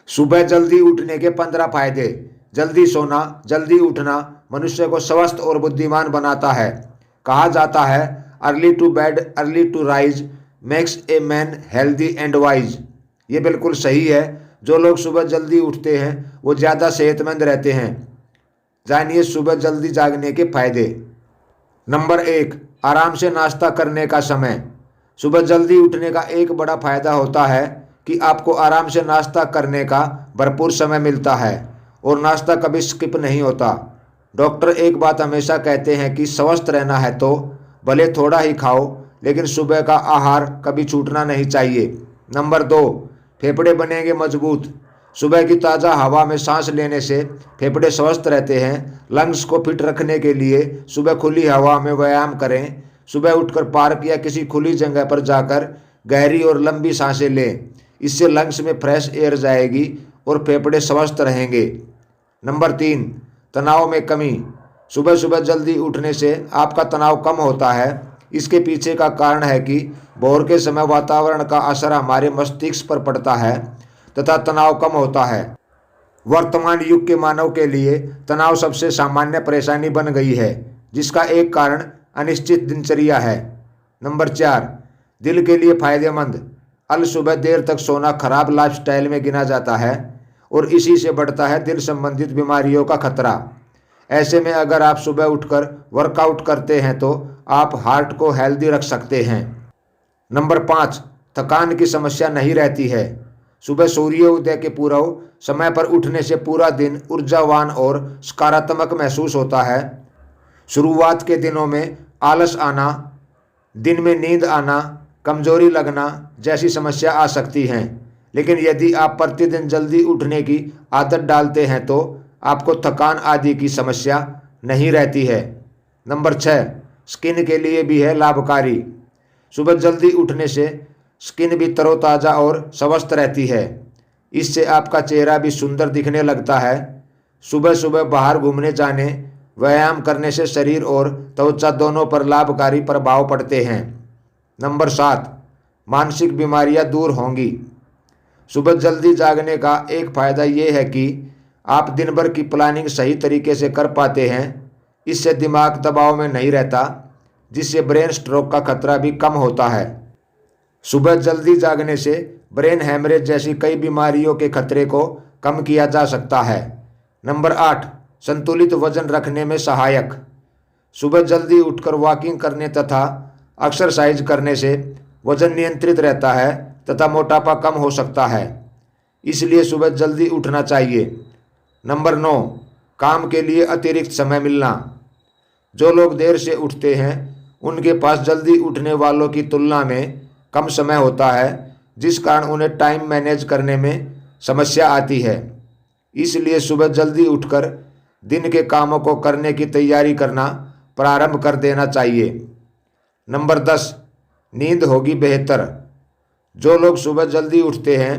सुबह जल्दी उठने के 15 फायदे। जल्दी सोना, जल्दी उठना मनुष्य को स्वस्थ और बुद्धिमान बनाता है। कहा जाता है early to bed early to rise makes a man healthy and wise. ये बिल्कुल सही है। जो लोग सुबह जल्दी उठते हैं वो ज़्यादा सेहतमंद रहते हैं। जानिए सुबह जल्दी जागने के फायदे। नंबर 1, आराम से नाश्ता करने का समय। सुबह जल्दी उठने का एक बड़ा फायदा होता है कि आपको आराम से नाश्ता करने का भरपूर समय मिलता है और नाश्ता कभी स्किप नहीं होता। डॉक्टर एक बात हमेशा कहते हैं कि स्वस्थ रहना है तो भले थोड़ा ही खाओ, लेकिन सुबह का आहार कभी छूटना नहीं चाहिए। नंबर 2, फेफड़े बनेंगे मजबूत। सुबह की ताज़ा हवा में सांस लेने से फेफड़े स्वस्थ रहते हैं। लंग्स को फिट रखने के लिए सुबह खुली हवा में व्यायाम करें। सुबह उठकर पार्क या किसी खुली जगह पर जाकर गहरी और लंबी सांसें लें। इससे लंग्स में फ्रेश एयर जाएगी और फेफड़े स्वस्थ रहेंगे। नंबर 3, तनाव में कमी। सुबह सुबह जल्दी उठने से आपका तनाव कम होता है। इसके पीछे का कारण है कि भोर के समय वातावरण का असर हमारे मस्तिष्क पर पड़ता है तथा तनाव कम होता है। वर्तमान युग के मानव के लिए तनाव सबसे सामान्य परेशानी बन गई है, जिसका एक कारण अनिश्चित दिनचर्या है। नंबर 4, दिल के लिए फायदेमंद। अल सुबह देर तक सोना खराब लाइफस्टाइल में गिना जाता है और इसी से बढ़ता है दिल संबंधित बीमारियों का खतरा। ऐसे में अगर आप सुबह उठकर वर्कआउट करते हैं तो आप हार्ट को हेल्दी रख सकते हैं। नंबर 5, थकान की समस्या नहीं रहती है। सुबह सूर्योदय के पूर्व समय पर उठने से पूरा दिन ऊर्जावान और सकारात्मक महसूस होता है। शुरुआत के दिनों में आलस आना, दिन में नींद आना, कमजोरी लगना जैसी समस्या आ सकती हैं, लेकिन यदि आप प्रतिदिन जल्दी उठने की आदत डालते हैं तो आपको थकान आदि की समस्या नहीं रहती है। नंबर 6, स्किन के लिए भी है लाभकारी। सुबह जल्दी उठने से स्किन भी तरोताज़ा और स्वस्थ रहती है। इससे आपका चेहरा भी सुंदर दिखने लगता है। सुबह सुबह बाहर घूमने जाने, व्यायाम करने से शरीर और त्वचा दोनों पर लाभकारी प्रभाव पड़ते हैं। नंबर 7, मानसिक बीमारियां दूर होंगी। सुबह जल्दी जागने का एक फ़ायदा ये है कि आप दिन भर की प्लानिंग सही तरीके से कर पाते हैं। इससे दिमाग दबाव में नहीं रहता, जिससे ब्रेन स्ट्रोक का खतरा भी कम होता है। सुबह जल्दी जागने से ब्रेन हैमरेज जैसी कई बीमारियों के खतरे को कम किया जा सकता है। नंबर 8, संतुलित वजन रखने में सहायक। सुबह जल्दी उठकर वॉकिंग करने तथा एक्सरसाइज करने से वजन नियंत्रित रहता है तथा मोटापा कम हो सकता है। इसलिए सुबह जल्दी उठना चाहिए। नंबर 9, काम के लिए अतिरिक्त समय मिलना। जो लोग देर से उठते हैं उनके पास जल्दी उठने वालों की तुलना में कम समय होता है, जिस कारण उन्हें टाइम मैनेज करने में समस्या आती है। इसलिए सुबह जल्दी उठकर दिन के कामों को करने की तैयारी करना प्रारंभ कर देना चाहिए। नंबर 10, नींद होगी बेहतर। जो लोग सुबह जल्दी उठते हैं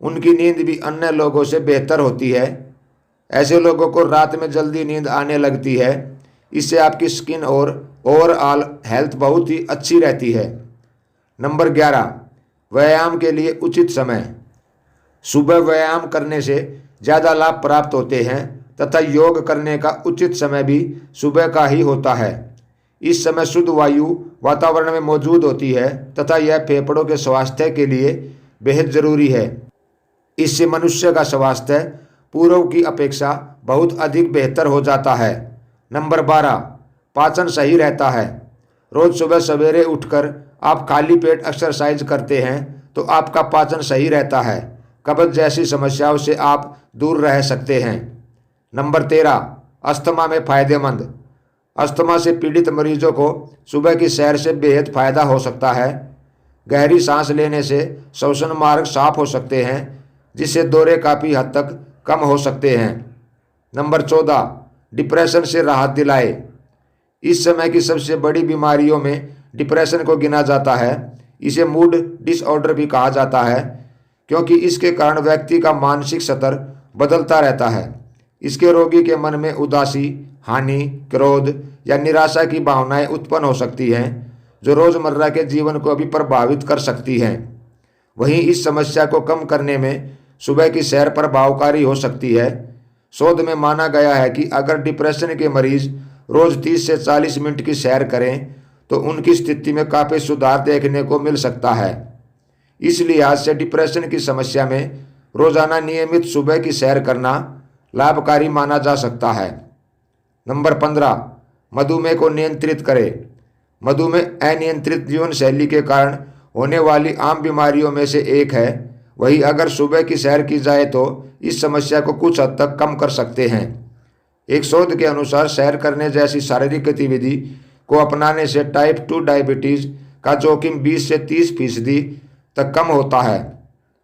उनकी नींद भी अन्य लोगों से बेहतर होती है। ऐसे लोगों को रात में जल्दी नींद आने लगती है। इससे आपकी स्किन और ओवरऑल हेल्थ बहुत ही अच्छी रहती है। नंबर 11, व्यायाम के लिए उचित समय। सुबह व्यायाम करने से ज़्यादा लाभ प्राप्त होते हैं तथा योग करने का उचित समय भी सुबह का ही होता है। इस समय शुद्ध वायु वातावरण में मौजूद होती है तथा यह फेफड़ों के स्वास्थ्य के लिए बेहद ज़रूरी है। इससे मनुष्य का स्वास्थ्य पूर्व की अपेक्षा बहुत अधिक बेहतर हो जाता है। नंबर 12, पाचन सही रहता है। रोज़ सुबह सवेरे उठकर आप खाली पेट एक्सरसाइज करते हैं तो आपका पाचन सही रहता है। कब्ज जैसी समस्याओं से आप दूर रह सकते हैं। नंबर 13, अस्थमा में फ़ायदेमंद। अस्थमा से पीड़ित मरीजों को सुबह की सैर से बेहद फ़ायदा हो सकता है। गहरी सांस लेने से श्वसन मार्ग साफ हो सकते हैं, जिससे दौरे काफ़ी हद तक कम हो सकते हैं। नंबर 14, डिप्रेशन से राहत दिलाए। इस समय की सबसे बड़ी बीमारियों में डिप्रेशन को गिना जाता है। इसे मूड डिसऑर्डर भी कहा जाता है, क्योंकि इसके कारण व्यक्ति का मानसिक स्तर बदलता रहता है। इसके रोगी के मन में उदासी, हानि, क्रोध या निराशा की भावनाएं उत्पन्न हो सकती हैं, जो रोज़मर्रा के जीवन को भी प्रभावित कर सकती हैं। वहीं इस समस्या को कम करने में सुबह की सैर प्रभावकारी हो सकती है। शोध में माना गया है कि अगर डिप्रेशन के मरीज रोज 30 से 40 मिनट की सैर करें तो उनकी स्थिति में काफ़ी सुधार देखने को मिल सकता है। इस लिहाज से डिप्रेशन की समस्या में रोजाना नियमित सुबह की सैर करना लाभकारी माना जा सकता है। नंबर 15, मधुमेह को नियंत्रित करें। मधुमेह अनियंत्रित जीवन शैली के कारण होने वाली आम बीमारियों में से एक है। वहीं अगर सुबह की सैर की जाए तो इस समस्या को कुछ हद तक कम कर सकते हैं। एक शोध के अनुसार सैर करने जैसी शारीरिक गतिविधि को अपनाने से टाइप 2 डायबिटीज का जोखिम 20 से 30% तक कम होता है।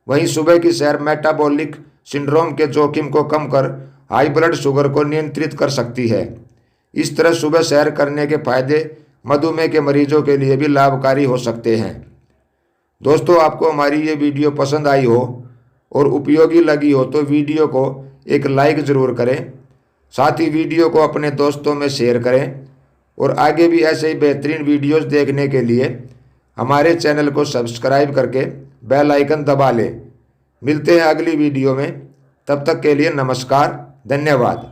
वहीं सुबह की सैर मेटाबॉलिक सिंड्रोम के जोखिम को कम कर हाई ब्लड शुगर को नियंत्रित कर सकती है। इस तरह सुबह सैर करने के फायदे मधुमेह के मरीजों के लिए भी लाभकारी हो सकते हैं। दोस्तों, आपको हमारी ये वीडियो पसंद आई हो और उपयोगी लगी हो तो वीडियो को एक लाइक ज़रूर करें। साथ ही वीडियो को अपने दोस्तों में शेयर करें और आगे भी ऐसे ही बेहतरीन वीडियोस देखने के लिए हमारे चैनल को सब्सक्राइब करके बेल आइकन दबा लें। मिलते हैं अगली वीडियो में, तब तक के लिए नमस्कार, धन्यवाद।